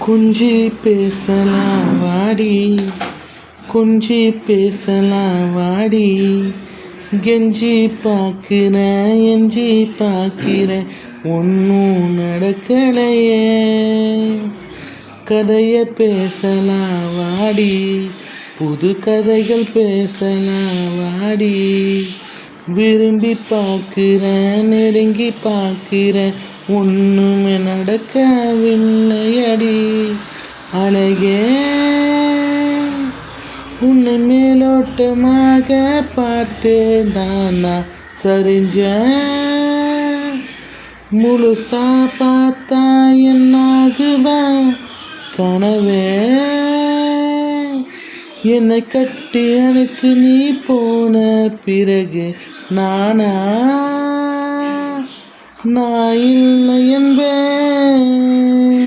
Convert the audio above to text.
கொஞ்சி பேசலாம் வாடி, கொஞ்சி பேசலாம் வாடி, கெஞ்சி பார்க்கிறேன் எஞ்சி பார்க்கிறேன் ஒன்றும் நடக்கலையே. கதையை பேசலாம் வாடி, புது கதைகள் பேசலாம் வாடி, விரும்பி பார்க்கிறேன் நெருங்கி பார்க்கிறேன் ஒன்றுமே நடக்கவில்லையடி. அழகே உன்னை மேலோட்டமாக பார்த்தேன் தானா சரிஞ்சேன், முழுசா பார்த்தா என்னாகுவேன் கனவே. என்னை கட்டி அணைத்து நீ போன பிறகு நானா நான் இல்லை என்பேன்.